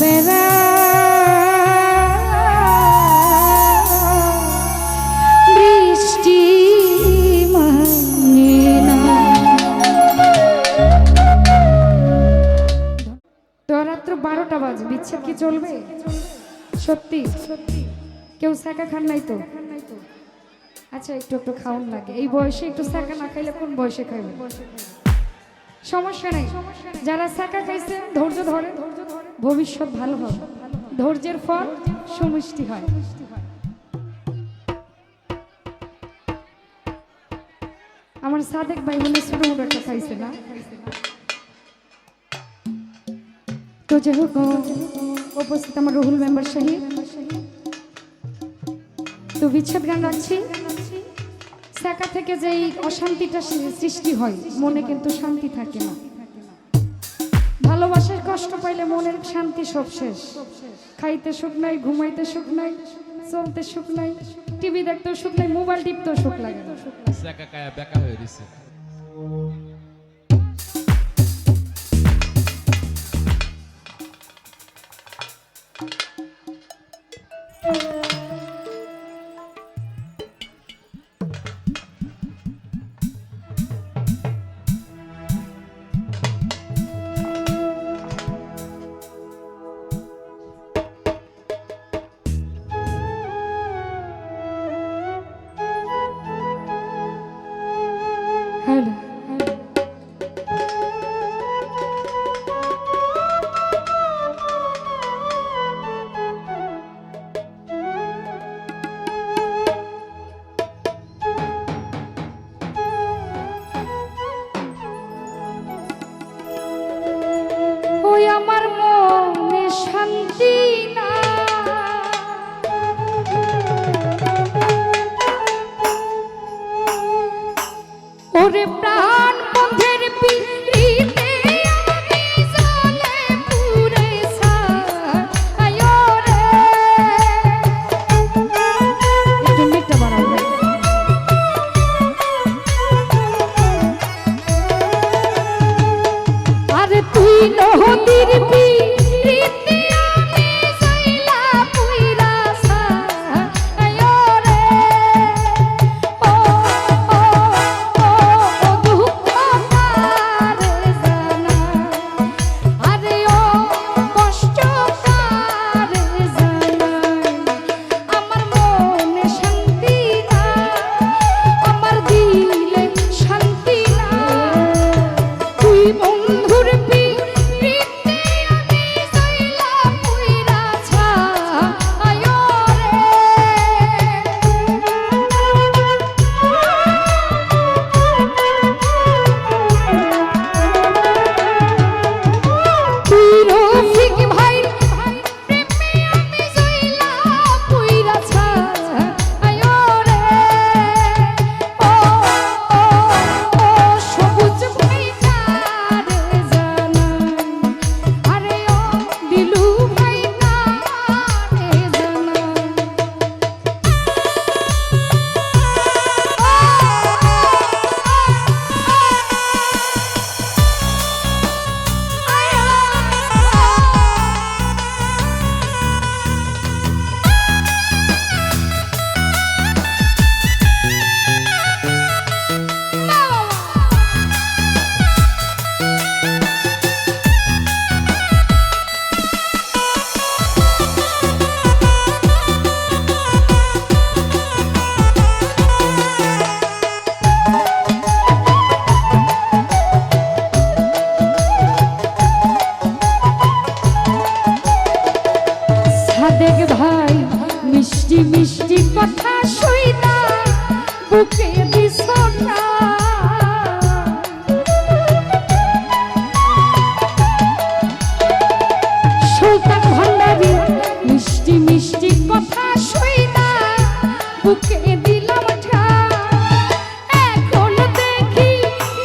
বেড়া বৃষ্টি মানে না। তো রাত্র 12টা বাজে, বিচ্ছেদ কি চলবে? সত্যি কেউ স্যাকা খান নাই তো? আচ্ছা একটু একটু খাওয়ান লাগে, এই বয়সে একটু স্যাকা না খাইলে কোন বয়সে খাইবে? সমস্যা নেই, যারা স্যাকা খাইছে ধৈর্য ধরে, ভবিষ্যৎ ভালো হবে, ধৈর্যের ফল সুমিষ্টি হয়। আমার সাদেক ভাই মনে ছোট মোটো একটা খাইছে না? তো যাই হোক, উপস্থিত আমার রুহুল মেম্বার সাহেব, তো বিচ্ছেদ গান রাখছি। স্যাকা থেকে যেই অশান্তিটা সৃষ্টি হয়, মনে কিন্তু শান্তি থাকে না। ভালোবাসার কষ্ট পাইলে মনের শান্তি সব শেষ। খাইতে সুখ নাই, ঘুমাইতে সুখ নাই, চলতে সুখ নাই, টিভি দেখতেও সুখ নাই, মোবাইল টিপতেও সুখ লাগে না। স্যাকা কায়া বেকা হয়ে গেছে। আমার মনে শান্তি না, ওরে প্রাণ বন্ধের পিড়িতে আমি জ্বলে পুড়ে ছাই রে। একটু মিটটা বাড়াও। আরে তুই নদীর পিড়িতে আমি জ্বলা পুইরা ছাই রে। ও ও ও দুঃখ কারে জানা, আরে ও কষ্ট কারে জানা। আমার মনে শান্তি না, আমার দিলে শান্তি না। তুই বন্ধুর পিড়িতে আমি জ্বলা পুইরা ছাই রে। তুই রফিক ভাই প্রেমে আমি জ্বলা পুইরা ছাই রে। ও ও ও সবুজ ভাই কারে জানা, আরে ও দিলু ভাই কারে জানা। সাদেক ভাই মিষ্টি মিষ্টি কথা শুইনা বুকে দিছ না। সুলতান ভান্ডারী মিষ্টি মিষ্টি কথা শুইনা বুকে দিলাম ঠা। এখন দেখি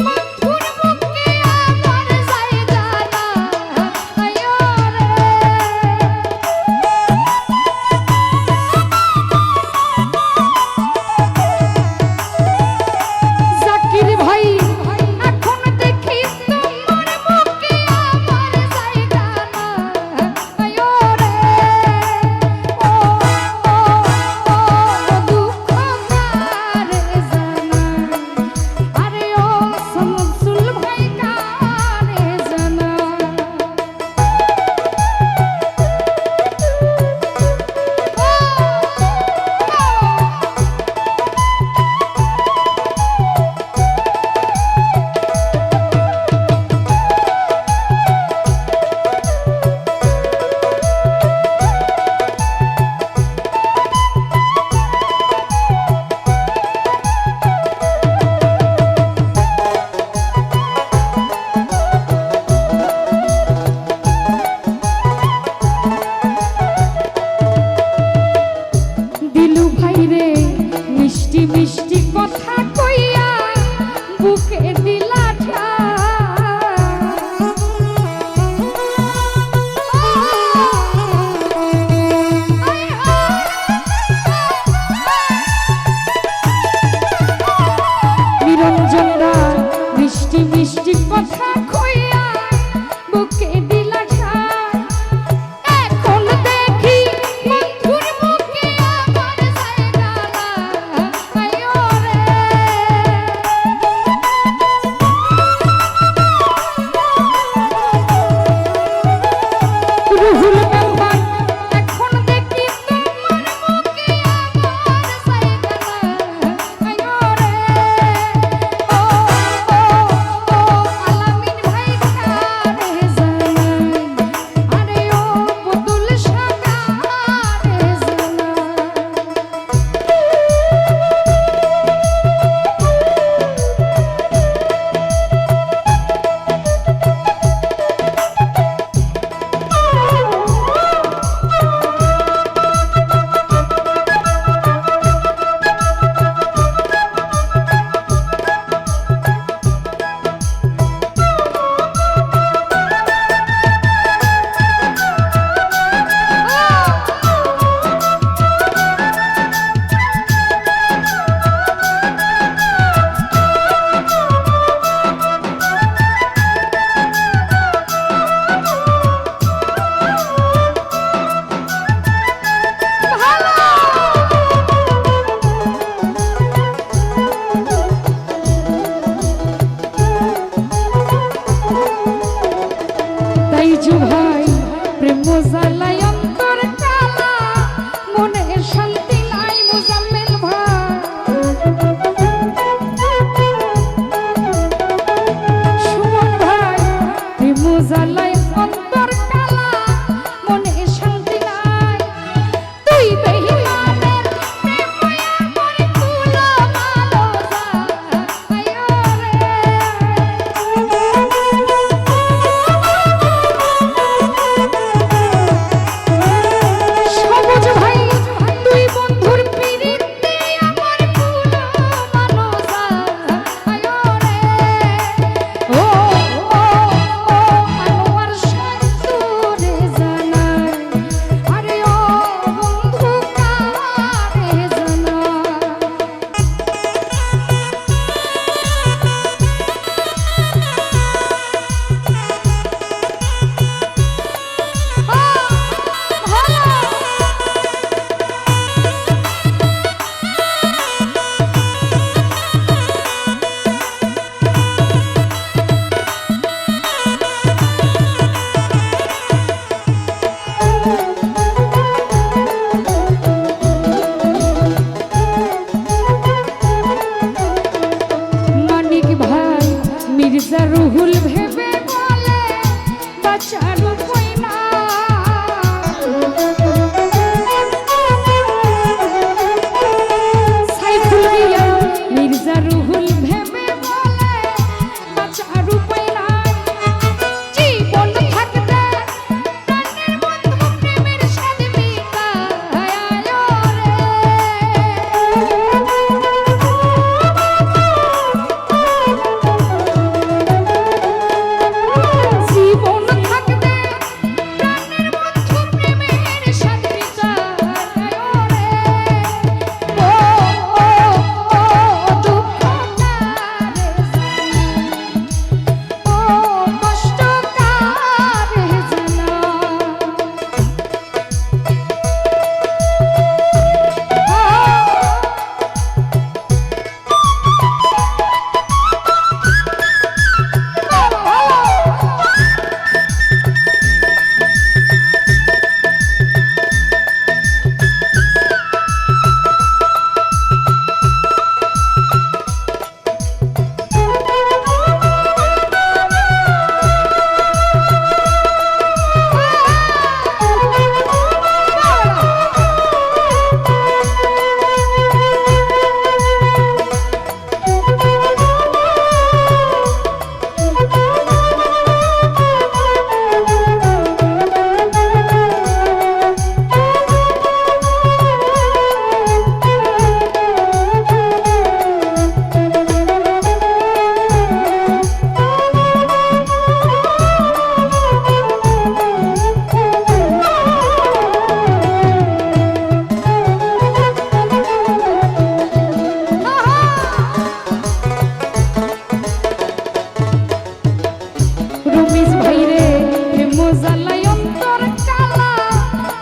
বন্ধুর বুকে আমার জায়গা নাই রে।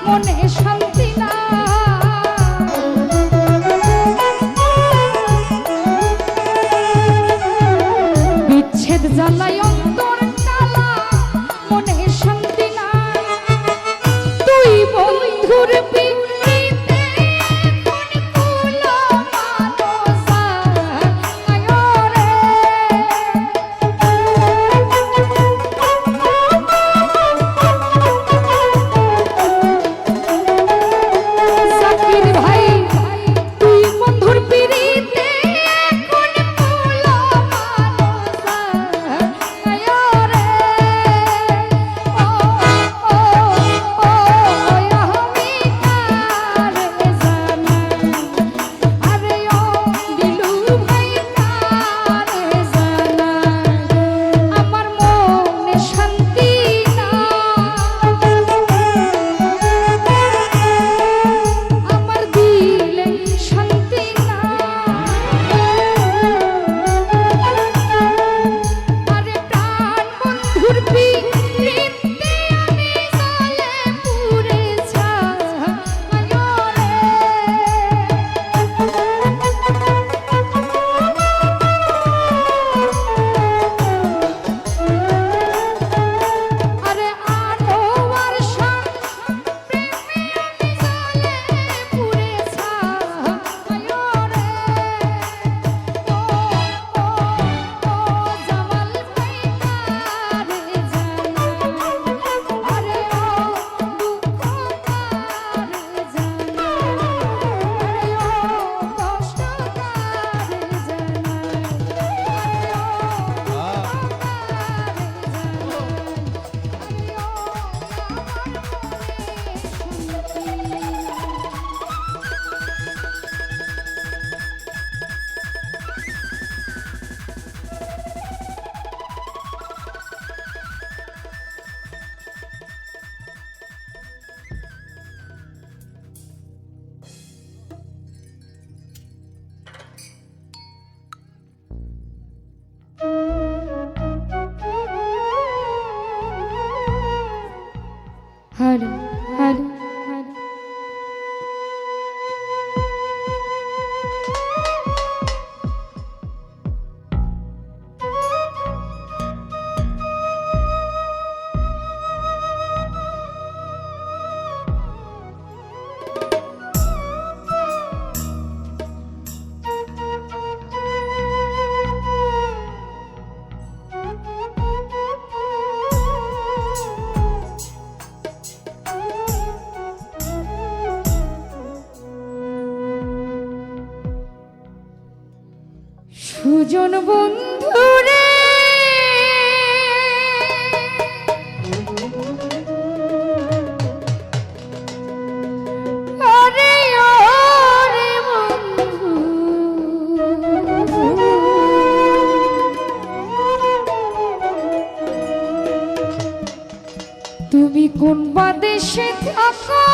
মনে শান্তি না বিচ্ছেদ জ্বালাই অন্তর কালা মনে শান্তি না তুই বন্ধুর পিড়িতে কোন কুলো মানসা আয়োরে সাকির ভাই তুই বন্ধুর পিড়িতে কোন কুলো মানসা আয়োরে ও ও ও আমি কারে জানা আরে ও দিলু ভাই কারে জানা আমার মনে শান্তি না আমার দিলে শান্তি না আরে প্রাণ বন্ধুর পিড়িতে আমি জালে পুরে আরে আনোয়ার শাহ প্রেমে আমি জালে পুরে ছায়োরে ও ও ও জামাল ভাই কারে জানা আরে ও দুঃখ কারে জানা আরে ও কষ্ট কারে জানা আরে ও হরে হরে হরে সুজন বন্ধুরে আরে ওরে বন্ধু তুমি কোন বাদেশে থাকো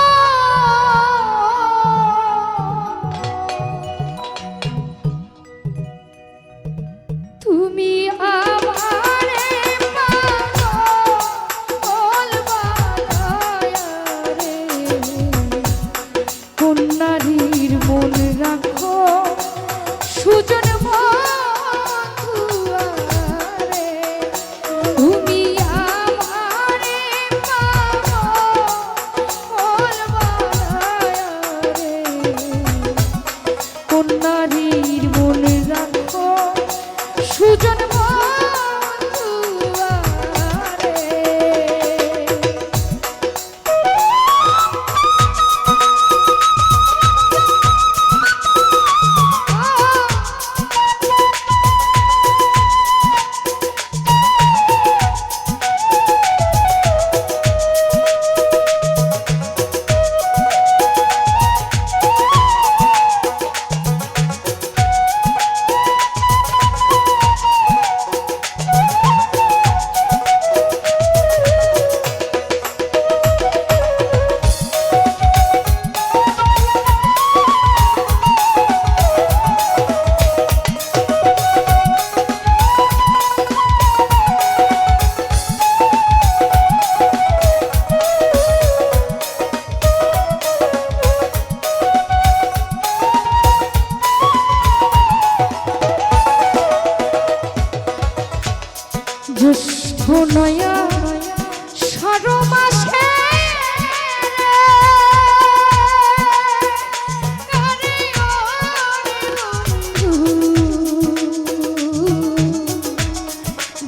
তুমি আমারে পাগল বানায়া রে কোন নারীর মন রাখো সুজন বন্ধু রে তুমি আমারে পাগল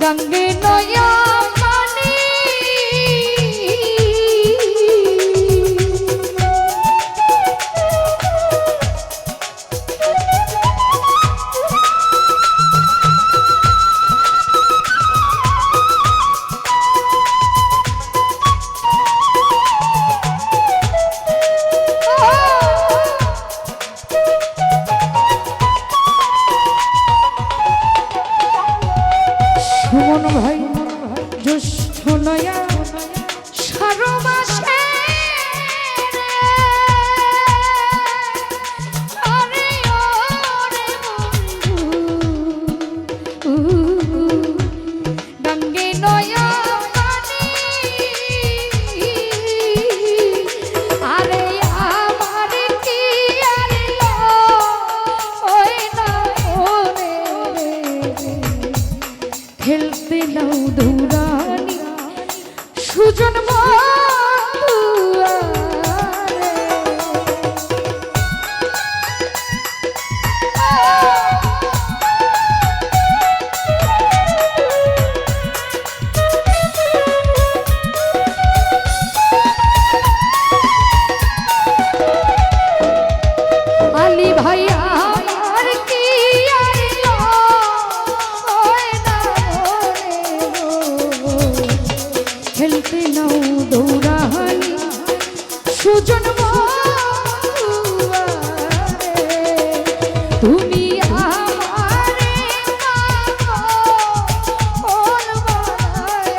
গঙ্গে নয়া পানি সুমন ভাই জ্যৈষ্ঠ নয়া সারো মাসে আরে ওরে বন্ধু গঙ্গে নয়া পানি আরে আমার কি আরে ওই না ওরে খেলতে নাও দৌড়ানি সুজন বন্ধু আলী ভাই আমার কি আরে ওই না ওরে খেলতে নাও দৌড়ানি সুজন বন্ধু তুমি আমারে পাগল বানায়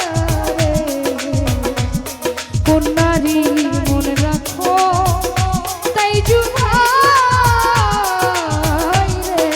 কোন নারী মনে রাখো তাই জুড়াই রে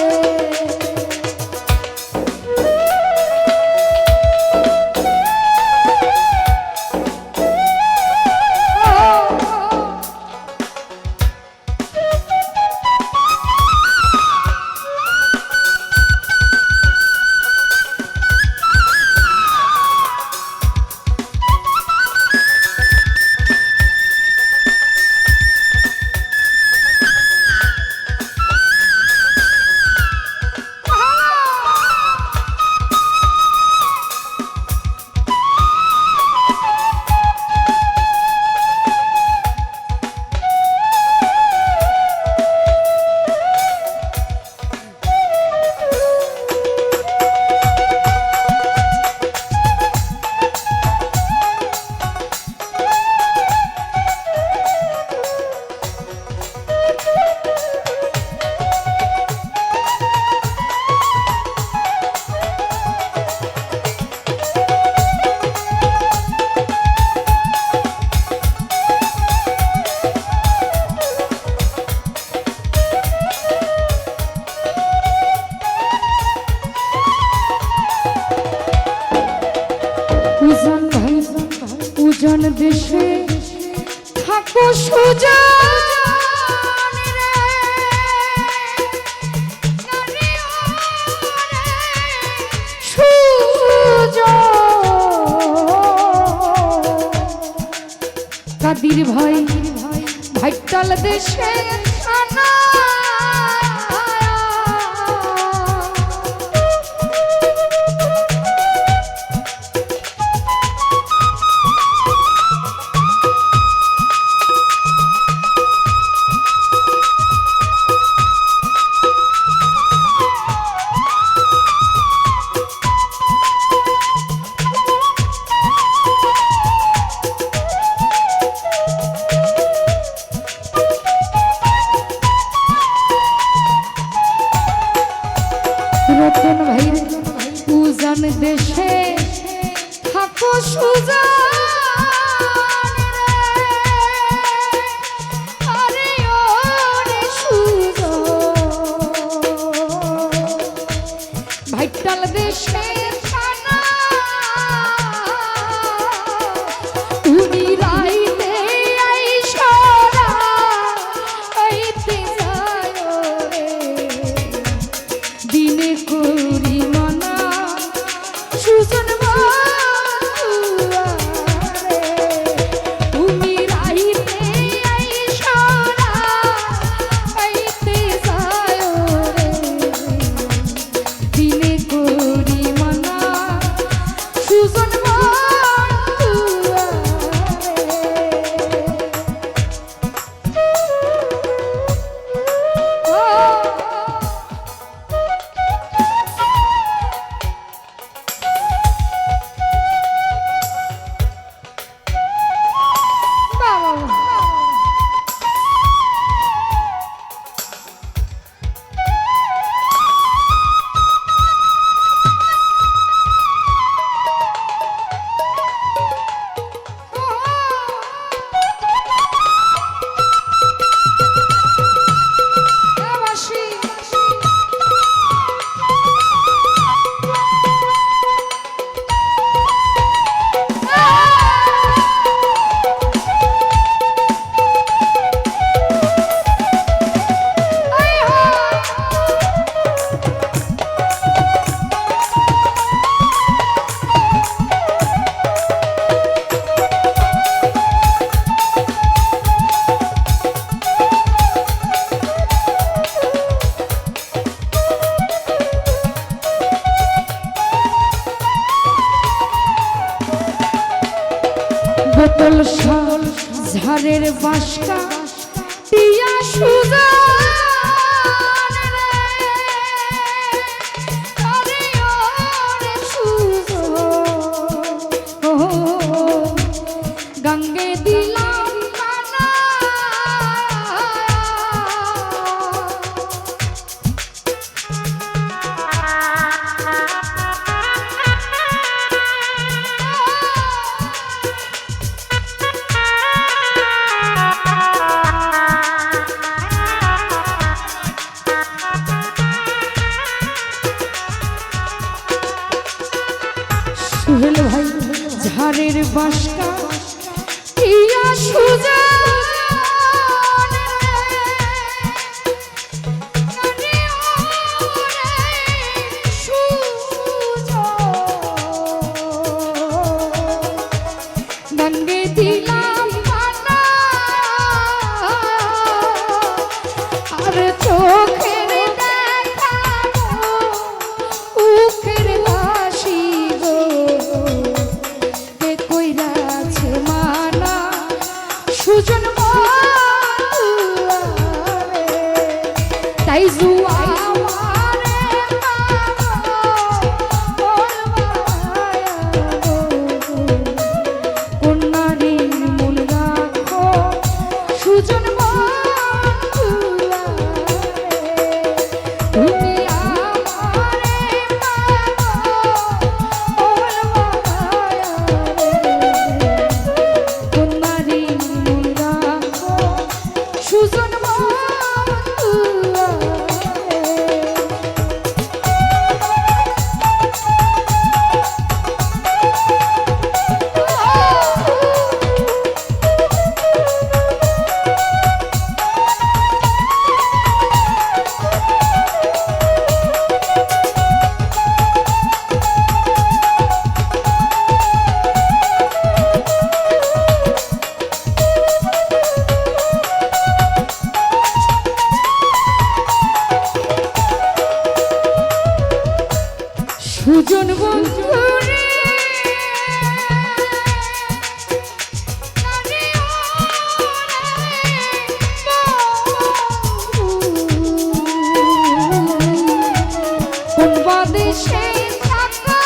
উজান ভাই উজান দেশে থাকো সুজান রে আরে ওরে সুজন কাদির ভাই ভাইটাল দেশে আনা ঝাড়ের বাসকা টিয়া সুজা গঙ্গে দিলাম কানা সুহেল ভাই ঝাড়ের বাসকা টিয়া সুজা গঙ্গে দিলাম পানা আর চোখের দেখা উখের হাসি গো কে কইরাছে মানা সুজন তাই জুয়া সুজন বন্ধু রে কোন বাদেশে থাকো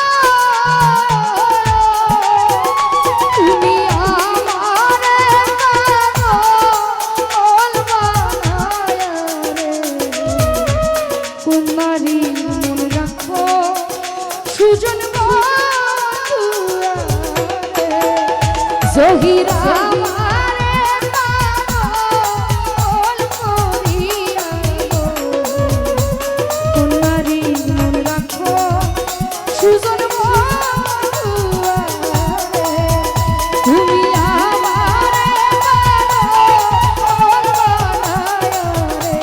তুমি আমার পাগল বানায়া রে কোন নারী মন রাখো সুজন জহিরা আমারে পাগল করিয়া কোন নারী মন রাখো সুজন তুমি আমারে পাগল বানায়া রে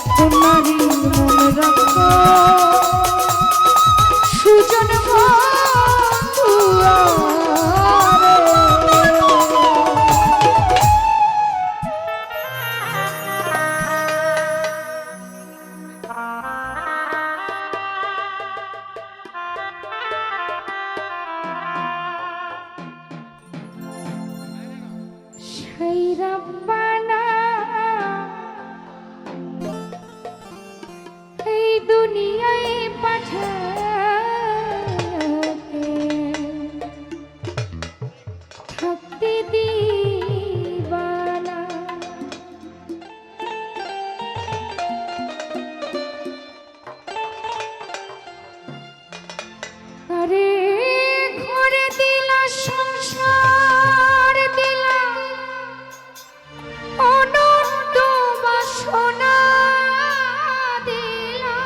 কোন নারী মন রাখো সুজন সেই রব্বানা এই দুনিয়ায় পাঠাতে থাকতে দিবানা আরে ঘরে দিলা সংসার দিলা অনন্ত বাসনা দিলা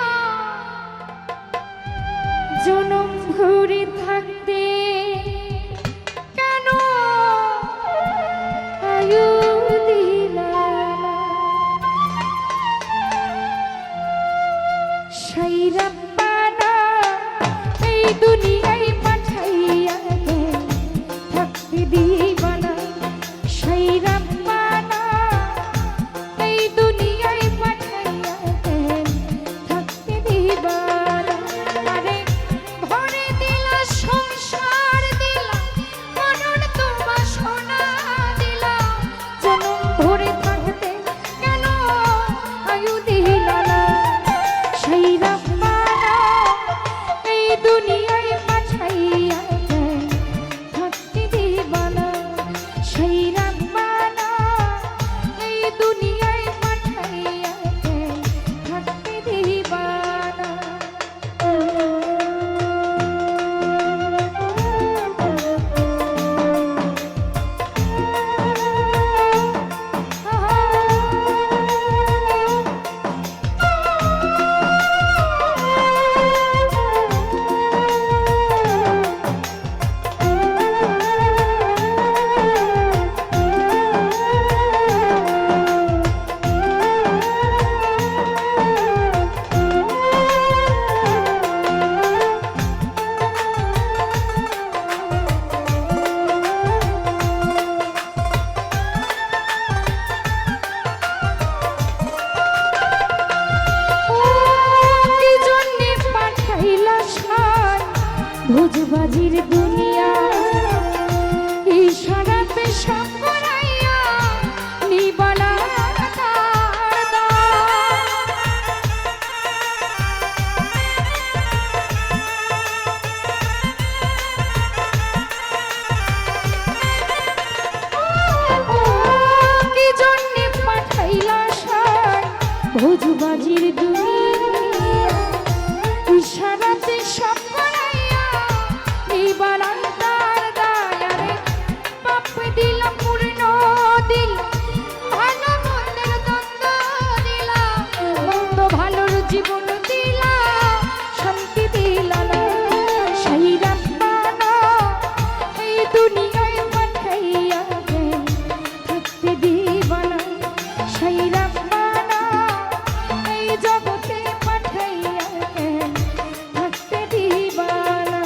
বাজির দুনিয়া ইশারাতে সব করাইয়া নিবালা তার কি জন্যে পাঠাইলা সার ভোজবাজির দুনিয়া ইশারাতে সব করাইয়া নিবালা তার দায়ারে পাপ দিলা পূর্ণ দিল ভালো মন্দের দ্বন্দ্ব দিলা মন্দ ভালোর জীবন দিলা শান্তি দিলা না সেই রাব্বানা এই দুনিয়ায় পাঠাইয়া দেন থাকতে দিবানা সেই রাব্বানা এই জগতে পাঠাইয়া দেন থাকতে দিবানা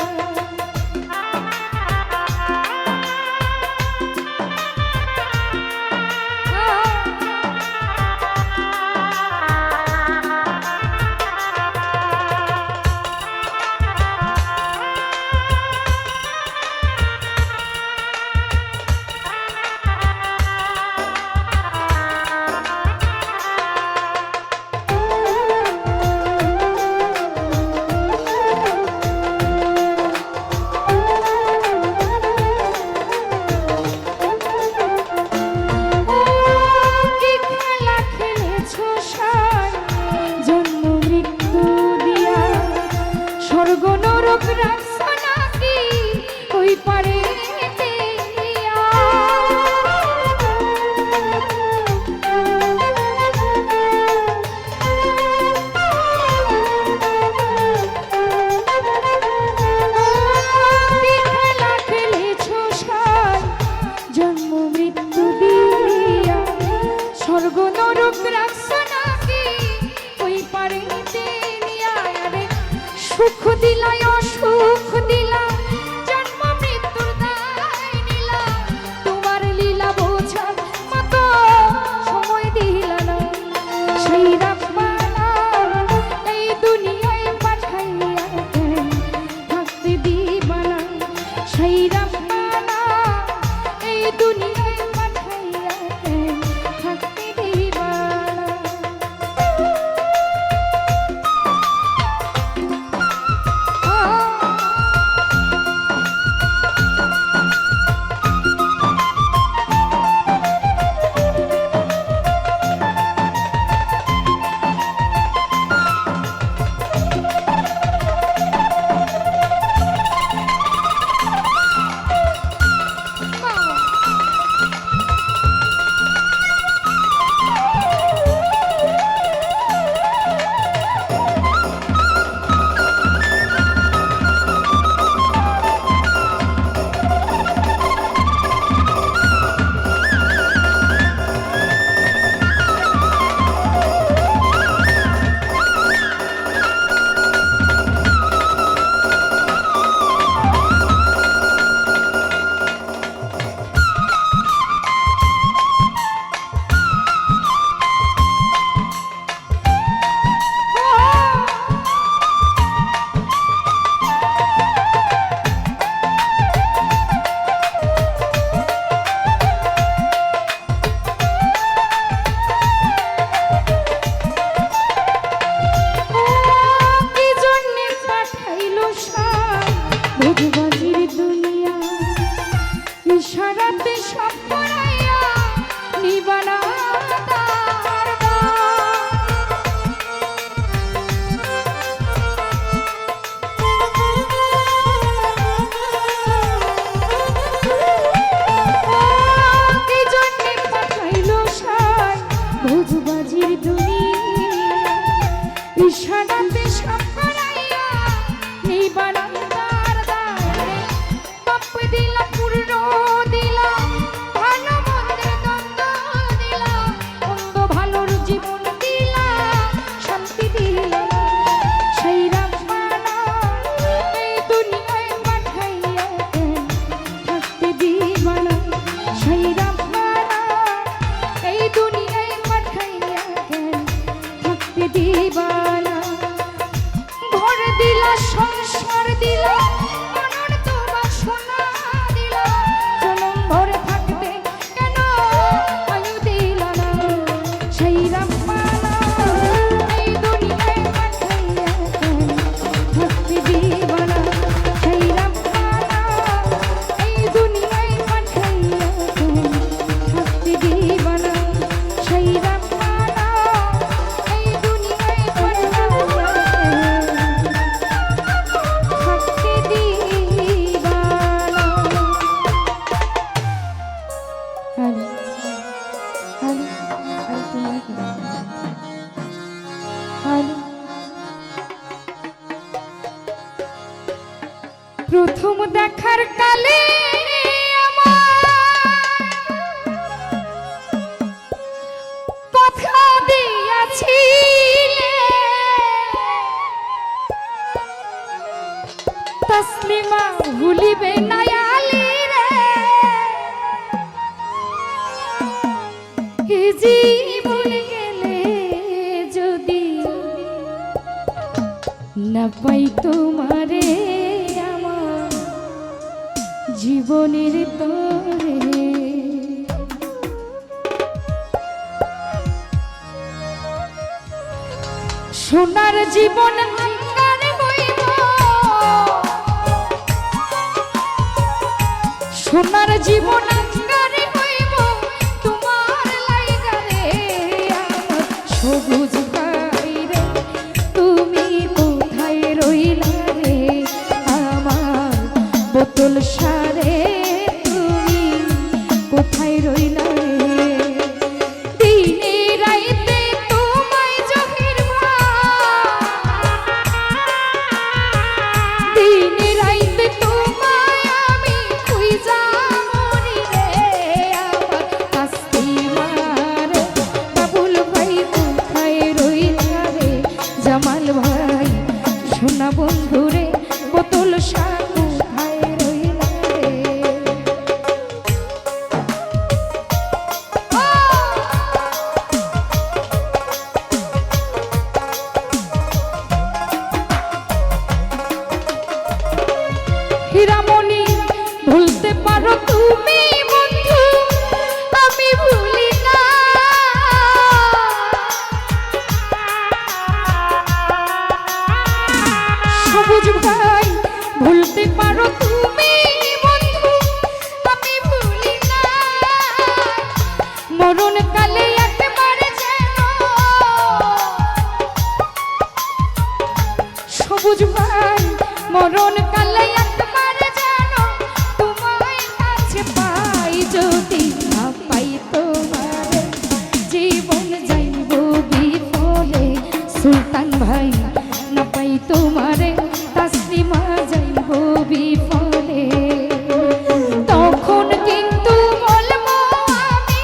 কি খেলা খেলেছো সার জন্ম মৃত্যু দিয়া স্বর্গ নরক রাখছো নাকি ওই পারে দিয়া কি খেলা খেলেছো সার জন্ম মৃত্যু দিয়া স্বর্গ নরক রাখছো নাকি ওই পারে দিয়া রে সুখ দিলাই অসুখ দিলা জন্ম মৃত্যুর দায় নিলা তোমার লীলা বোঝার মতো সময় দিলা না সেই রাব্বানা এই দুনিয়ায় পাঠাইয়া দেন থাকতে দিবানা সেই রাব্বানা এই দুনিয়ায় পাঠাইয়া দেন থাকতে দিবানা কি জন্যে পাঠাইলো সার ভোজবাজির দুনিয়া ইশারাতে সব করাইয়া নিবানা তার কি জন্যে পাঠাইলো সার ভোজবাজির দুনিয়া ইশারাতে সব করাইয়া নিবানা তার দায়ারে পাপ দিলা পূর্ণ দিলা ভালো মন্দের দ্বন্দ্ব দিলা মন্দ ভালোর জীবন দিলা শান্তি দিলা সেই রাব্বানা এই দুনিয়ায় পাঠাইয়া দেন থাকতে দিবানা সেই রাব্বানা এই দুনিয়ায় পাঠাইয়া দেন থাকতে দিবানা দেখার কালে আমার কথা দিয়াছিলে তসলিমা ভুলিবে না আলী রে এ জীবন গেলে যদি না পাই তোমারে আমার জীবনের তরে সোনার জীবন আঙ্গার হইব সোনার জীবন আঙ্গার হইব তোমার লাইগা রে আমার সবুজ ভাই রে তুমি কোথায় রইলা রে আমার বোতল সারে তুমি কোথায় রইলা রে দিনে রাইতে তোমায় জহির দিনে রাইতে তোমায় আমি খুঁজা মরি রে আমার তাসলিমার বাবুল ভাই কোথায় রইলা রে জামাল ভাই সোনা বন্ধু রে বোতল শাহ কোথায় রইলা রে হীরামণি ভুলতে পারো তুমি বন্ধু আমি ভুলি না সবুজ ভাই ভুলতে পারো তুমি বন্ধু আমি ভুলি না মরণ কালে একবারে যেন সবুজ ভাই মরণ কালে একবারে যেন তোমায় কাছে পাই যদি না পাই তোমার জীবন যাইব বিফলে সুলতান ভাই না পাই তোমারে তাসলিমা যাইব বিফলে তখন কিন্তু বলবো আমি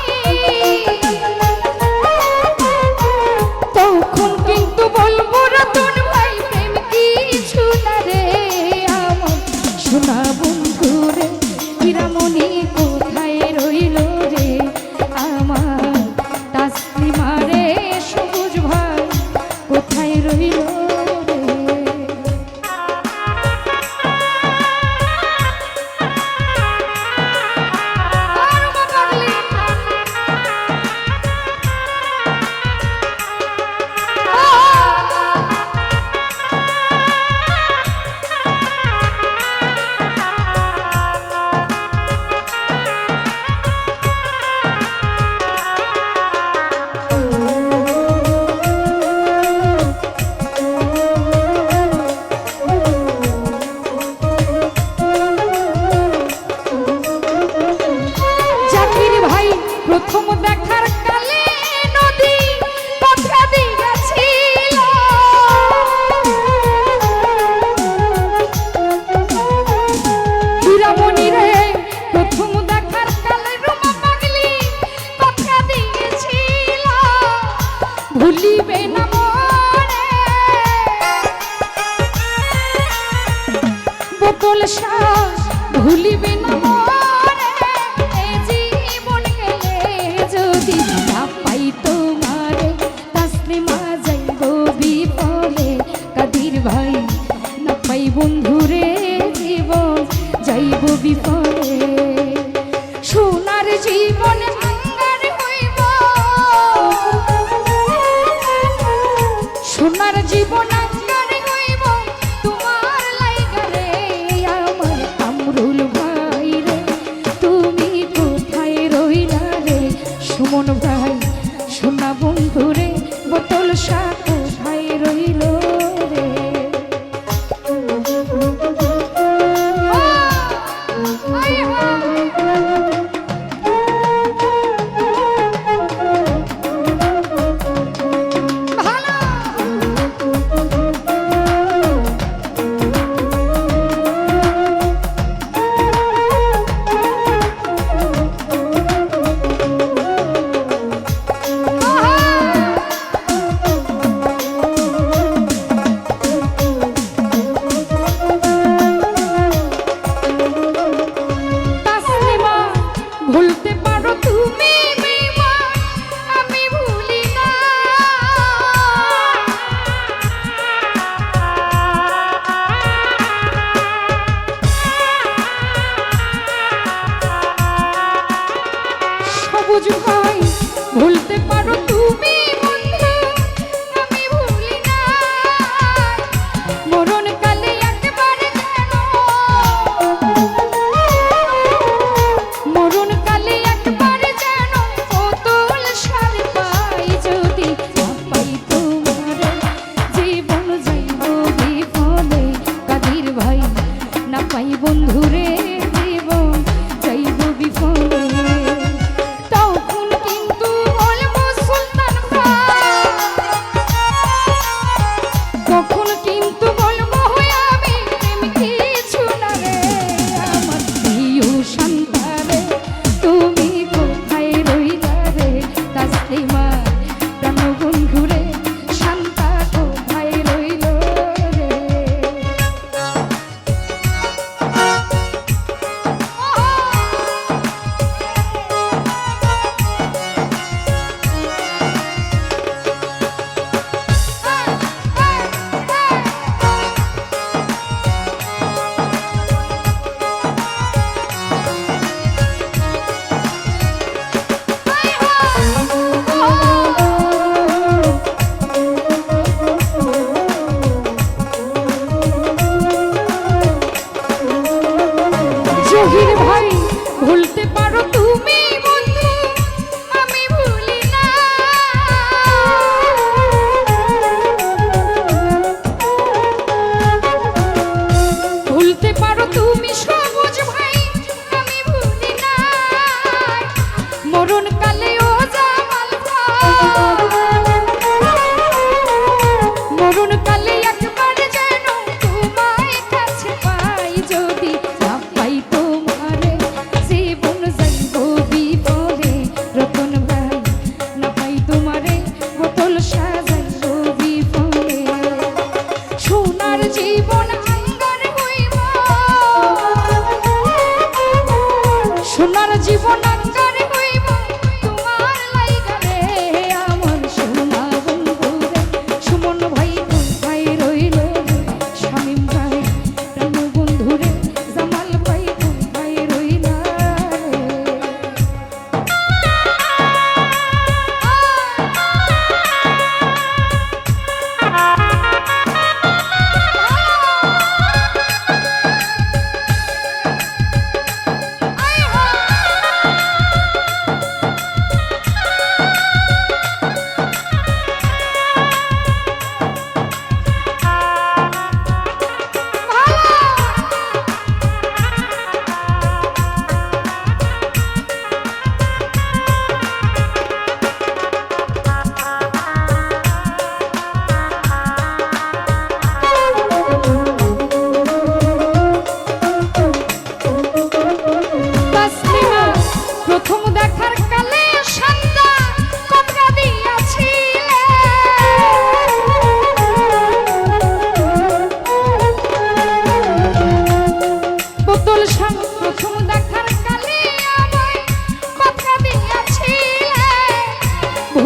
তখন কিন্তু বলবো রতন ভাই প্রেম কিছু না রে আমার সোনা বন্ধু রে হীরামণি কোথায় রইল রে আমার তাসলিমা রে সবুজ ভাই কোথায় রইল রে আর বাবালি জাকির ভাই প্রথম দেখার কালে নদী কথা দিয়েছিল হীরামণি রে প্রথম দেখার কালে রুমা পাগলি কথা দিয়েছিল ভুলিবে না মরে বোতল শাহ ভুলিবে না মরে এ জীবন গেলে যদি না পাই তোমারে তাসলিমা যাইব বিফলে কাদির ভাই না পাই বন্ধুরে জীবন যাইব বিফলে সোনার জীবন আঙ্গার হইব সোনার জীবন আঙ্গার হইব তোমার লাইগা রে আমার কামরুল ভাই রে তুমি কোথায় রইলা রে সুমন ভাই সোনা বন্ধু রে বোতল শাহ কোথায় রইল রে ভালো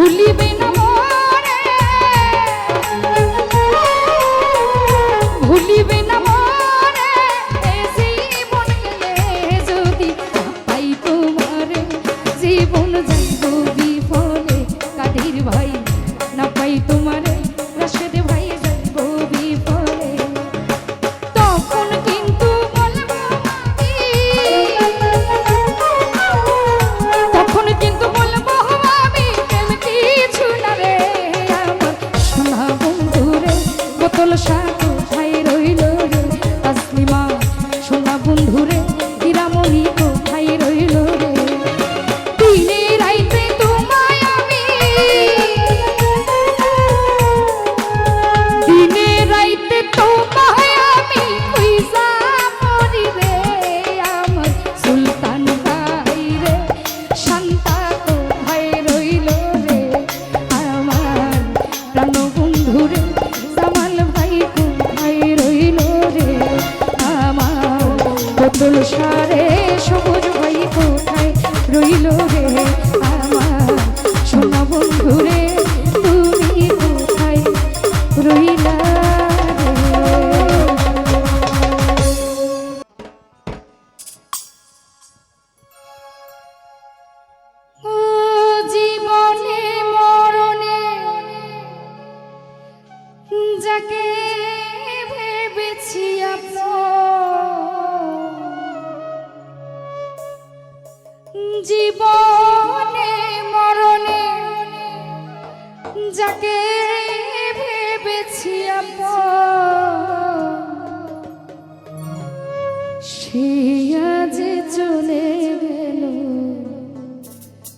ভুলিবে না মরে, ভুলিবে না মরে, এ জীবন গেলে যদি পাই তোমারে, জীবন যাইব বিফলে। কাদের ভাই না পাই তোমারে, রাশেদ ভাই যাইব বিফলে। তখন কিন্তু বলবো আমি, তখন কিন্তু বলবো আমি প্রেম কিছু না রে। আমার সোনা বন্ধুরে বোতল শাক খাই রইল রে, তাসলিমা সোনা বন্ধুরে হীরামণি কোথায় রইল রে। দিনে রাইতে তোমায় আমি, দিনে রাইতে তোমায় আমি খুঁজা মরি রে। আমার সুলতান ভাই রে, শান্তা কোথায় রইল রে। আমার প্রাণ বন্ধু রে, জামাল ভাই কোথায় রইল রে। আমার বোতল সারে সবুজ ভাই কোথায় রইল রে। আমার সোনা বন্ধু রে, তুমি কোথায় রইলা রে। ও জীবনে মরণে যাকে ভেবেছি জীবনে মরণে যাকে ভেবেছি সে আজ চলে গেল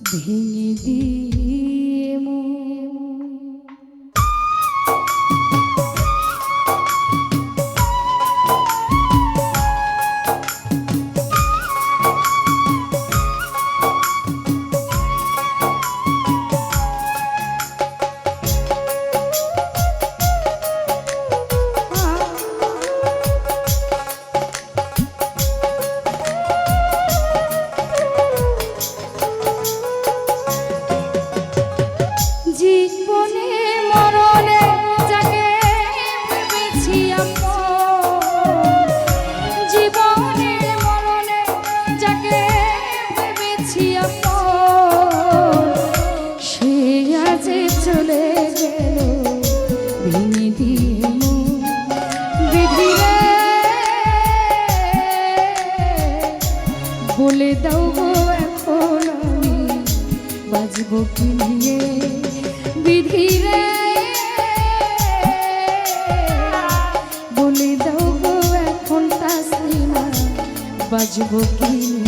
ভেঙে দিয়ে মন। জীবনে মরণে যাকে ভেবেছি আপন, জীবনে মরণে যাকে ভেবেছি আপন, সে আজ চলে গেল ভেঙে দিয়ে মন। বিধি রে বলে দাও গো এখন আমি বাজব কি নিয়ে। বিধি রে বলে দাও গো এখন তাসলিমা বাজব কি নিয়ে।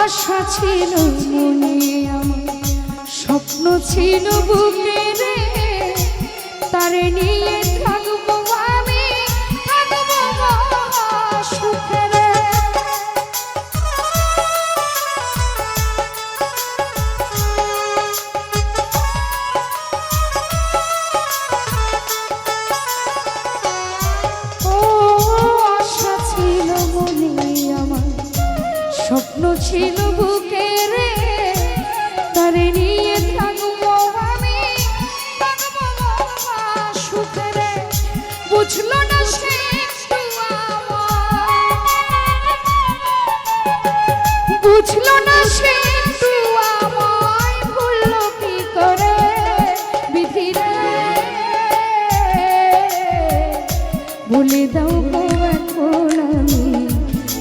আশা ছিল মনে আমার, স্বপ্ন ছিল বুকে রে, তারে নিয়ে থাকবো আমি, থাকবো সুখে রে। ও আশা ছিল মনে আমার, স্বপ্ন ছিল বুকে রে, তারে নিয়ে থাকবো আমি, থাকবো সুখে রে। বুঝলো না সে বুঝলো না সে আমায় ভুললো কি করে। বিধি রে বলে দাও গো এখন আমি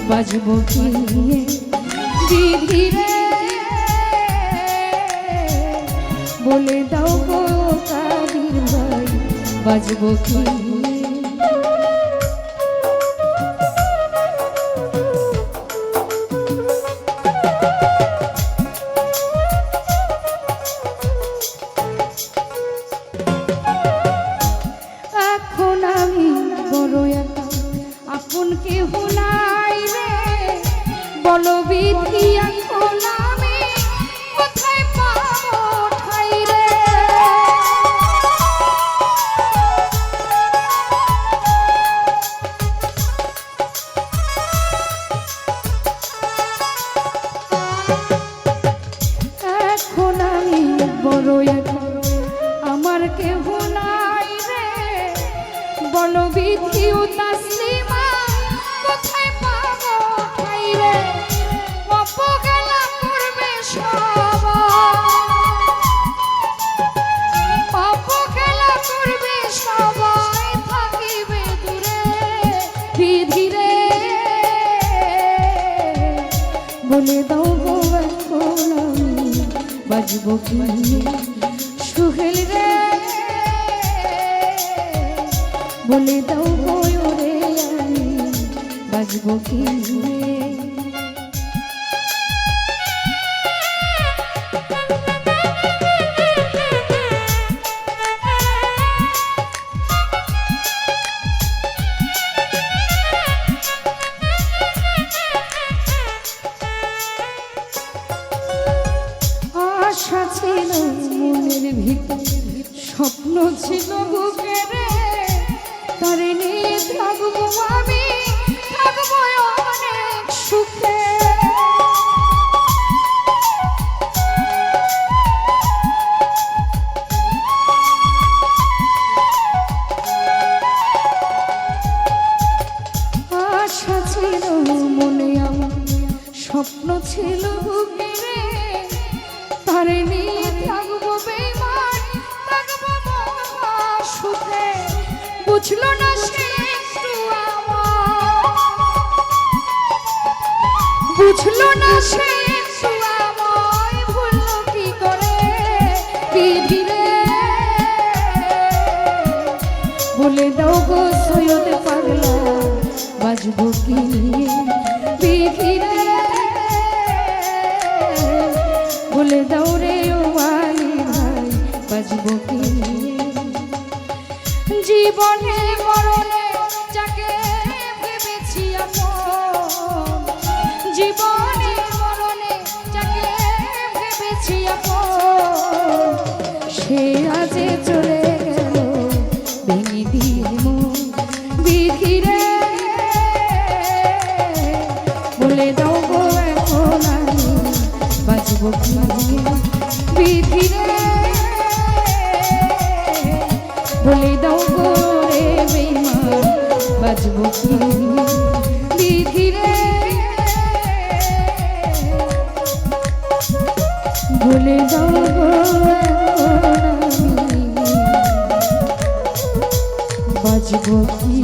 বাজব কি নিয়ে। বিধি রে বলে দাও গো কাদির ভাই বাজব কি নিয়ে। গো এখন আমি বাজবো কি সুহেল রে বলে দাও গো রে আমি বাজবো কি আশা ছিল মনের ভিতর স্বপ্ন ছিল বুকে রে তারে নিয়ে থাকবো আমি থাকবো অনেক সুখে আশা ছিল মনে আমার স্বপ্ন ছিল বুকে রে তারে নিয়ে থাকবো বেঈমান থাকবো মহা সুখে বুঝলো না সে একটু বুঝলো না সে একটু আমায় ভুললো কি করে বিধি রে বলে দাও গো সৈয়দ পাগলা বাজবো কি বিধি রে বলে দাও রে ও আলী ভাই বাজবো কি জীবনে মরণে যাকে ভেবেছি আপন জীবনে মরণে যাকে ভেবেছি আপন সে আজে চলে গেল ভেঙে দিয়ে মন বিধি রে বলে দাও গো এখন আমি বাজবো কি বিধি রে বলে দাও গো রে বেঈমান বাজবো কি বিধি রে বলে দাও গো এখন আমি বাজবো কি